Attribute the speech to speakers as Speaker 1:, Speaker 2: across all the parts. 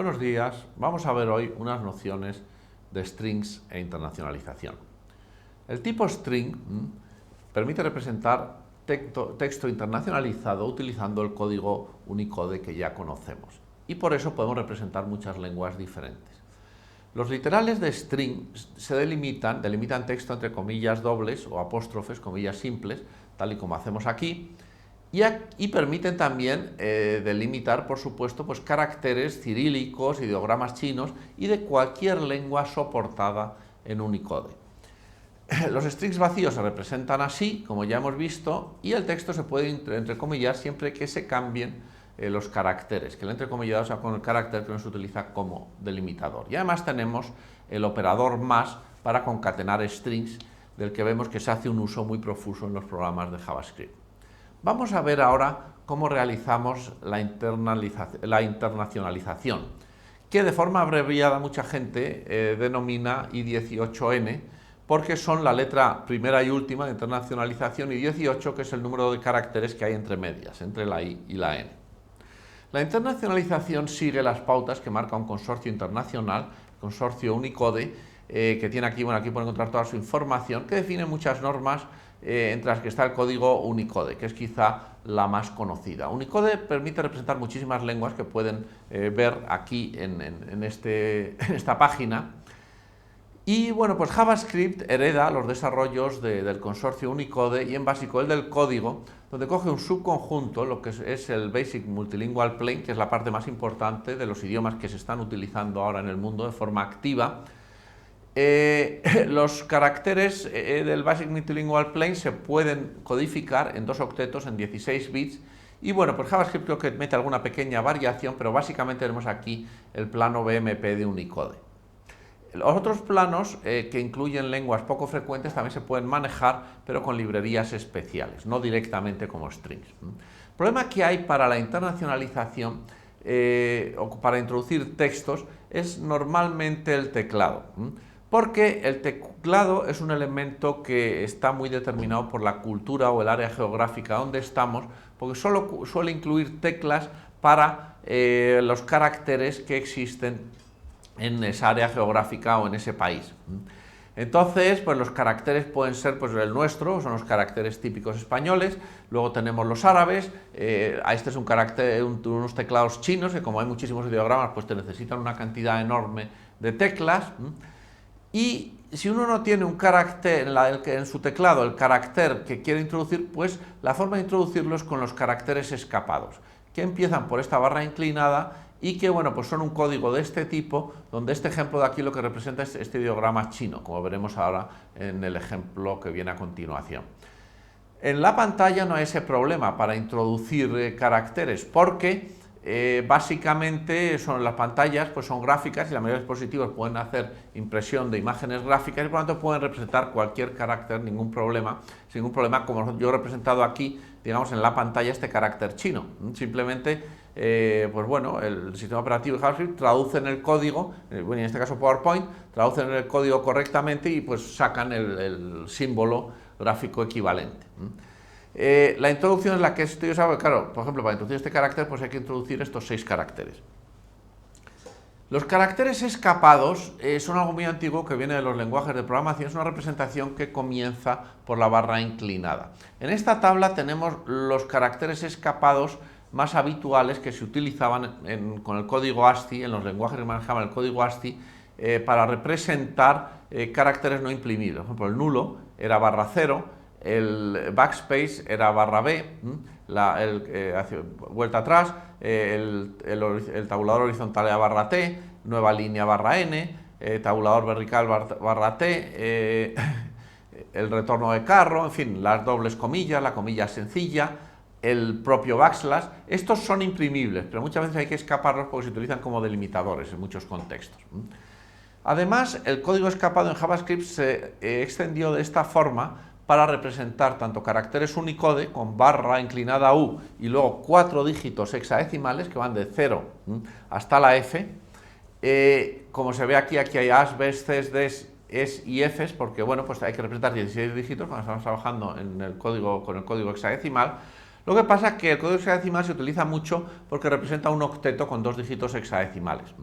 Speaker 1: Buenos días, vamos a ver hoy unas nociones de strings e internacionalización. El tipo string permite representar texto internacionalizado utilizando el código Unicode que ya conocemos y por eso podemos representar muchas lenguas diferentes. Los literales de string se delimitan texto entre comillas dobles o apóstrofes, comillas simples, tal y como hacemos aquí, y permiten también delimitar, por supuesto, pues, caracteres cirílicos, ideogramas chinos y de cualquier lengua soportada en Unicode. Los strings vacíos se representan así, como ya hemos visto, y el texto se puede entrecomillar siempre que se cambien los caracteres, que el entrecomillado sea con el carácter que nos utiliza como delimitador. Y además tenemos el operador más para concatenar strings, del que vemos que se hace un uso muy profuso en los programas de JavaScript. Vamos a ver ahora cómo realizamos la internacionalización, que de forma abreviada mucha gente denomina I18N, porque son la letra primera y última de internacionalización, y 18, que es el número de caracteres que hay entre medias, entre la I y la N. La internacionalización sigue las pautas que marca un consorcio internacional, consorcio Unicode, que tiene aquí, aquí pueden encontrar toda su información, que define muchas normas, entre las que está el código Unicode, que es quizá la más conocida. Unicode permite representar muchísimas lenguas que pueden ver aquí en esta página. Y bueno, pues JavaScript hereda los desarrollos del consorcio Unicode y en básico el del código, donde coge un subconjunto, lo que es el Basic Multilingual Plain, que es la parte más importante de los idiomas que se están utilizando ahora en el mundo de forma activa. Los caracteres del Basic Multilingual Plain se pueden codificar en 2 octetos en 16 bits y bueno, pues JavaScript creo que mete alguna pequeña variación, pero básicamente tenemos aquí el plano BMP de Unicode. Los otros planos que incluyen lenguas poco frecuentes también se pueden manejar, pero con librerías especiales, no directamente como strings. El problema que hay para la internacionalización o para introducir textos es normalmente el teclado. Porque el teclado es un elemento que está muy determinado por la cultura o el área geográfica donde estamos, porque solo suele incluir teclas para los caracteres que existen en esa área geográfica o en ese país. Entonces, pues los caracteres pueden ser, pues el nuestro, son los caracteres típicos españoles, luego tenemos los árabes, este es unos teclados chinos, que como hay muchísimos ideogramas, pues te necesitan una cantidad enorme de teclas. Y si uno no tiene un carácter en su teclado, el carácter que quiere introducir, pues la forma de introducirlo es con los caracteres escapados, que empiezan por esta barra inclinada y que, bueno, pues son un código de este tipo, donde este ejemplo de aquí lo que representa es este ideograma chino, como veremos ahora en el ejemplo que viene a continuación. En la pantalla no hay ese problema para introducir caracteres, porque básicamente las pantallas pues son gráficas y la mayoría de dispositivos pueden hacer impresión de imágenes gráficas y por lo tanto pueden representar cualquier carácter sin ningún problema, como yo he representado aquí, digamos, en la pantalla este carácter chino. Simplemente, pues bueno, el sistema operativo de JavaScript traduce en el código, bueno, en este caso PowerPoint, traducen el código correctamente y pues sacan el símbolo gráfico equivalente. La introducción es la que estoy usando, claro, por ejemplo, para introducir este carácter pues hay que introducir estos 6 caracteres. Los caracteres escapados son algo muy antiguo que viene de los lenguajes de programación, es una representación que comienza por la barra inclinada. En esta tabla tenemos los caracteres escapados más habituales que se utilizaban con el código ASCII, en los lenguajes que manejaban el código ASCII, para representar caracteres no imprimibles. Por ejemplo, el nulo era barra 0, el backspace era barra B, vuelta atrás, el tabulador horizontal era barra T, nueva línea barra N, tabulador vertical barra T, el retorno de carro, en fin, las dobles comillas, la comilla sencilla, el propio backslash. Estos son imprimibles, pero muchas veces hay que escaparlos porque se utilizan como delimitadores en muchos contextos. Además, el código escapado en JavaScript se extendió de esta forma para representar tanto caracteres Unicode con barra inclinada U y luego 4 dígitos hexadecimales que van de 0 hasta la F. Como se ve aquí hay As, Bs, Cs, Ds, Es y Fs, porque bueno, pues hay que representar 16 dígitos cuando estamos trabajando con el código hexadecimal. Lo que pasa es que el código hexadecimal se utiliza mucho porque representa un octeto con 2 dígitos hexadecimales.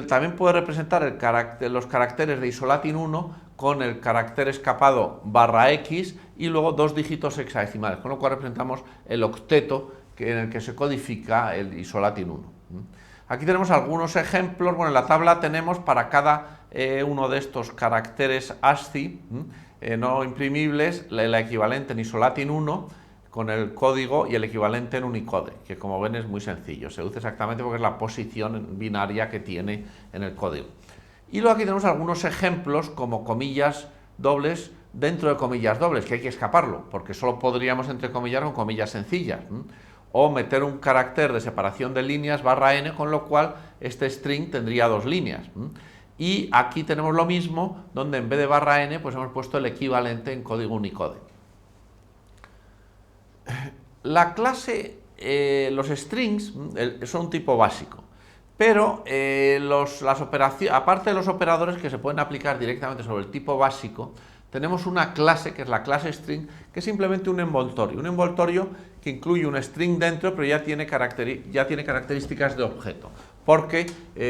Speaker 1: También puede representar los caracteres de isolatin 1 con el carácter escapado /x y luego 2 dígitos hexadecimales, con lo cual representamos el octeto en el que se codifica el isolatin 1. Aquí tenemos algunos ejemplos. Bueno, en la tabla tenemos para cada uno de estos caracteres ASCII no imprimibles el equivalente en isolatin 1 con el código y el equivalente en Unicode, que como ven es muy sencillo, se usa exactamente porque es la posición binaria que tiene en el código. Y luego aquí tenemos algunos ejemplos como comillas dobles dentro de comillas dobles, que hay que escaparlo, porque solo podríamos entrecomillar con comillas sencillas, o meter un carácter de separación de líneas /n, con lo cual este string tendría 2 líneas. Y aquí tenemos lo mismo, donde en vez de /n pues hemos puesto el equivalente en código Unicode. La clase, los strings son un tipo básico, pero aparte de los operadores que se pueden aplicar directamente sobre el tipo básico, tenemos una clase que es la clase string, que es simplemente un envoltorio que incluye un string dentro, pero ya tiene características de objeto, porque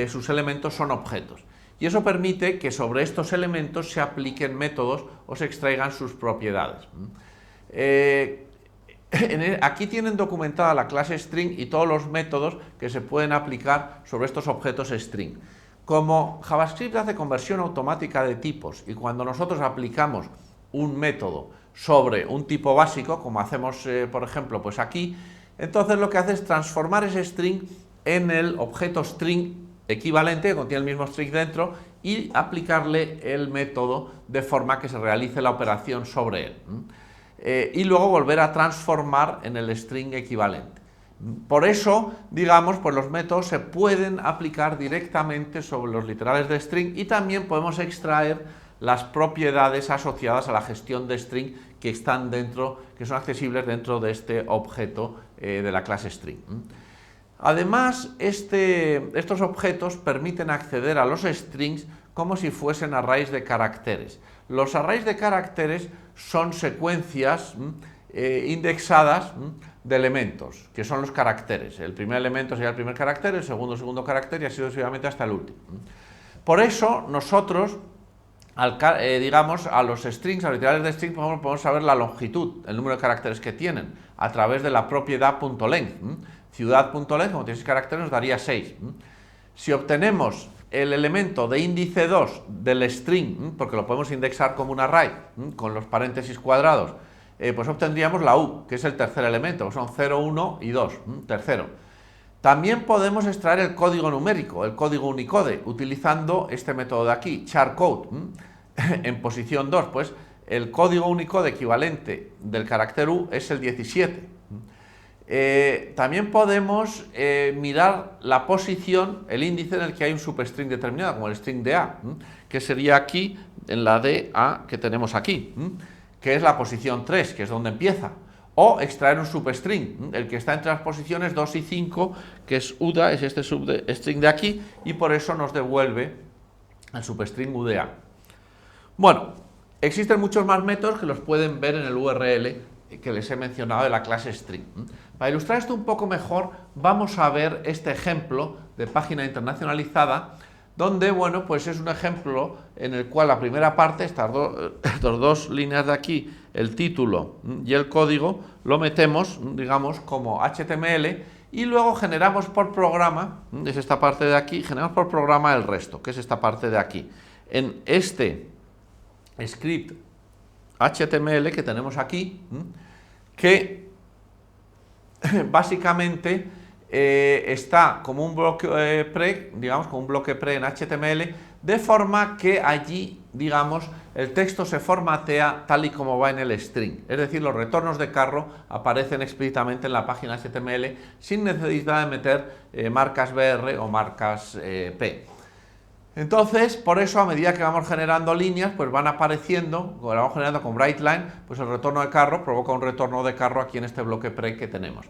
Speaker 1: sus elementos son objetos. Y eso permite que sobre estos elementos se apliquen métodos o se extraigan sus propiedades. Aquí tienen documentada la clase string y todos los métodos que se pueden aplicar sobre estos objetos string. Como JavaScript hace conversión automática de tipos y cuando nosotros aplicamos un método sobre un tipo básico, como hacemos por ejemplo pues aquí, entonces lo que hace es transformar ese string en el objeto string equivalente, que contiene el mismo string dentro, y aplicarle el método de forma que se realice la operación sobre él. Y luego volver a transformar en el string equivalente. Por eso, digamos, pues los métodos se pueden aplicar directamente sobre los literales de string y también podemos extraer las propiedades asociadas a la gestión de string que están dentro, que son accesibles dentro de este objeto de la clase string. Además, estos objetos permiten acceder a los strings como si fuesen arrays de caracteres. Los arrays de caracteres son secuencias indexadas de elementos, que son los caracteres. El primer elemento sería el primer carácter, el segundo carácter y así sucesivamente hasta el último. Por eso nosotros, digamos, a los strings, a los literales de string, podemos saber la longitud, el número de caracteres que tienen, a través de la propiedad .length. Ciudad.length, como tiene 6 caracteres, nos daría 6. Si obtenemos el elemento de índice 2 del string, porque lo podemos indexar como un array, con los paréntesis cuadrados, pues obtendríamos la U, que es el tercer elemento, son 0, 1 y 2, tercero. También podemos extraer el código numérico, el código Unicode, utilizando este método de aquí, charcode, en posición 2, pues el código Unicode equivalente del carácter U es el 17. También podemos mirar la posición, el índice en el que hay un substring determinado, como el string de A, que sería aquí, en la de A que tenemos aquí, que es la posición 3, que es donde empieza. O extraer un substring, el que está entre las posiciones 2 y 5, que es UDA, es este substring de aquí, y por eso nos devuelve el substring UDA. Bueno, existen muchos más métodos que los pueden ver en el URL que les he mencionado de la clase string. Para ilustrar esto un poco mejor, vamos a ver este ejemplo de página internacionalizada, donde, bueno, pues es un ejemplo en el cual la primera parte, estas dos líneas de aquí, el título y el código, lo metemos, digamos, como HTML y luego generamos por programa, es esta parte de aquí, generamos por programa el resto, que es esta parte de aquí. En este script HTML que tenemos aquí, que básicamente está como un bloque pre, digamos, como un bloque pre en HTML, de forma que allí, digamos, el texto se formatea tal y como va en el string. Es decir, los retornos de carro aparecen explícitamente en la página HTML sin necesidad de meter marcas BR o marcas P. Entonces, por eso, a medida que vamos generando líneas, pues van apareciendo, como la vamos generando con WriteLine, pues el retorno de carro provoca un retorno de carro aquí en este bloque pre que tenemos.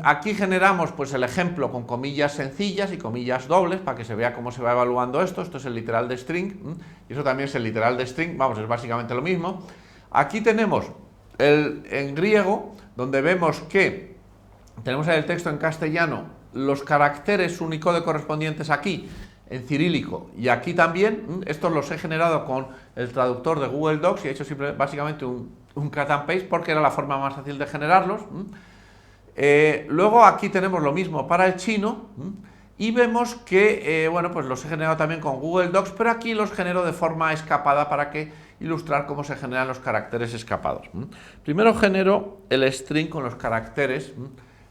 Speaker 1: Aquí generamos pues el ejemplo con comillas sencillas y comillas dobles para que se vea cómo se va evaluando esto. Esto es el literal de string y eso también es el literal de string, vamos, es básicamente lo mismo. Aquí tenemos en griego, donde vemos que tenemos en el texto en castellano los caracteres Unicode correspondientes aquí, en cirílico, y aquí también, estos los he generado con el traductor de Google Docs y he hecho básicamente un cut and paste porque era la forma más fácil de generarlos. Luego aquí tenemos lo mismo para el chino y vemos que, bueno, pues los he generado también con Google Docs, pero aquí los genero de forma escapada para ilustrar cómo se generan los caracteres escapados. Primero genero el string con los caracteres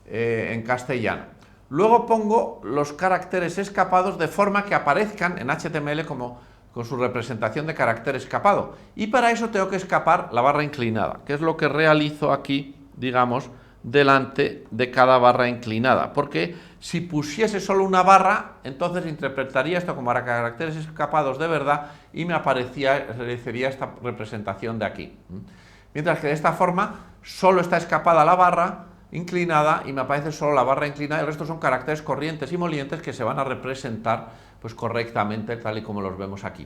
Speaker 1: en castellano. Luego pongo los caracteres escapados de forma que aparezcan en HTML como con su representación de carácter escapado. Y para eso tengo que escapar la barra inclinada, que es lo que realizo aquí, digamos, delante de cada barra inclinada. Porque si pusiese solo una barra, entonces interpretaría esto como caracteres escapados de verdad y me aparecería esta representación de aquí. Mientras que de esta forma solo está escapada la barra inclinada y me aparece solo la barra inclinada, el resto son caracteres corrientes y molientes que se van a representar pues correctamente tal y como los vemos aquí.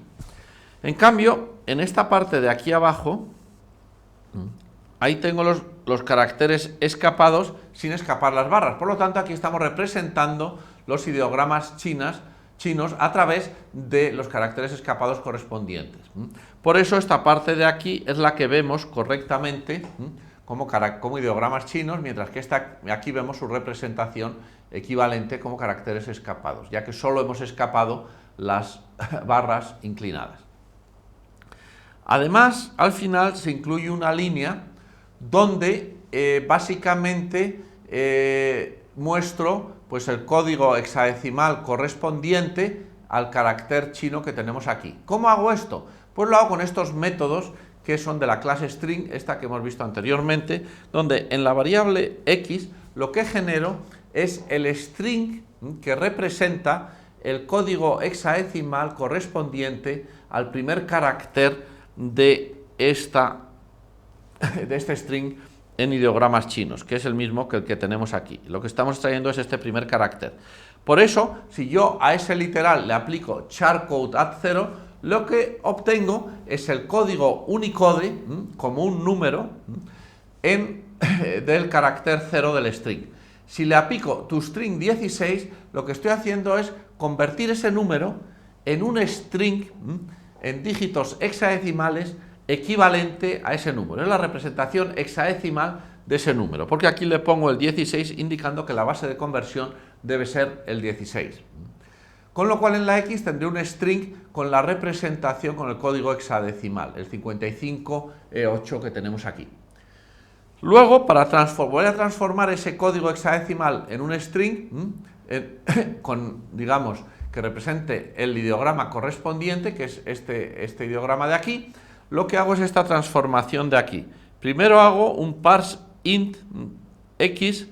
Speaker 1: En cambio, en esta parte de aquí abajo, ahí tengo los caracteres escapados sin escapar las barras. Por lo tanto, aquí estamos representando los ideogramas chinos a través de los caracteres escapados correspondientes. Por eso esta parte de aquí es la que vemos correctamente como ideogramas chinos, mientras que aquí vemos su representación equivalente como caracteres escapados, ya que solo hemos escapado las barras inclinadas. Además, al final se incluye una línea donde básicamente muestro pues, el código hexadecimal correspondiente al carácter chino que tenemos aquí. ¿Cómo hago esto? Pues lo hago con estos métodos que son de la clase string, esta que hemos visto anteriormente, donde en la variable x lo que genero es el string que representa el código hexadecimal correspondiente al primer carácter de este string en ideogramas chinos, que es el mismo que el que tenemos aquí. Lo que estamos extrayendo es este primer carácter. Por eso, si yo a ese literal le aplico charcode add 0, lo que obtengo es el código Unicode como un número del carácter 0 del string. Si le aplico toString 16, lo que estoy haciendo es convertir ese número en un string en dígitos hexadecimales equivalente a ese número. Es la representación hexadecimal de ese número, porque aquí le pongo el 16 indicando que la base de conversión debe ser el 16. Con lo cual en la X tendré un string con la representación con el código hexadecimal, el 55E8 que tenemos aquí. Luego, voy a transformar ese código hexadecimal en un string digamos, que represente el ideograma correspondiente, que es este ideograma de aquí. Lo que hago es esta transformación de aquí. Primero hago un parse int x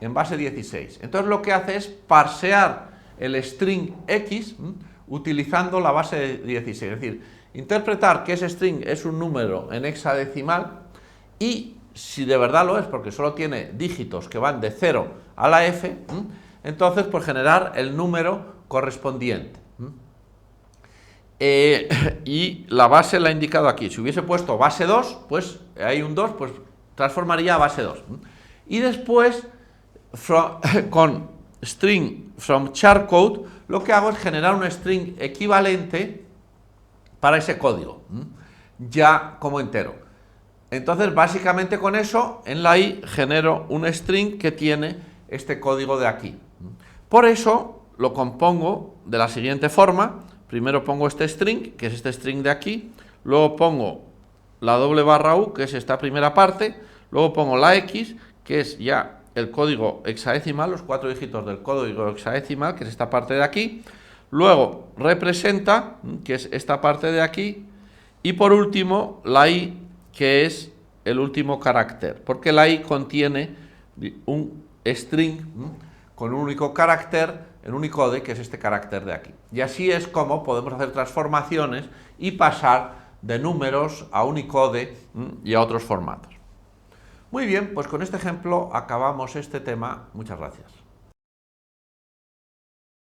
Speaker 1: en base 16. Entonces lo que hace es parsear el string x utilizando la base de 16, es decir, interpretar que ese string es un número en hexadecimal y si de verdad lo es, porque solo tiene dígitos que van de 0 a la f, entonces pues generar el número correspondiente. Y la base la he indicado aquí. Si hubiese puesto base 2, pues hay un 2, pues transformaría a base 2. Y después, con string from charcode, lo que hago es generar un string equivalente para ese código, ya como entero. Entonces, básicamente con eso, en la i genero un string que tiene este código de aquí. Por eso lo compongo de la siguiente forma. Primero pongo este string, que es este string de aquí, luego pongo la doble barra u, que es esta primera parte, luego pongo la x, que es ya el código hexadecimal, los 4 dígitos del código hexadecimal, que es esta parte de aquí, luego representa, que es esta parte de aquí, y por último la i, que es el último carácter, porque la i contiene un string con un único carácter en Unicode, que es este carácter de aquí. Y así es como podemos hacer transformaciones y pasar de números a Unicode y a otros formatos. Muy bien, pues con este ejemplo acabamos este tema. Muchas gracias.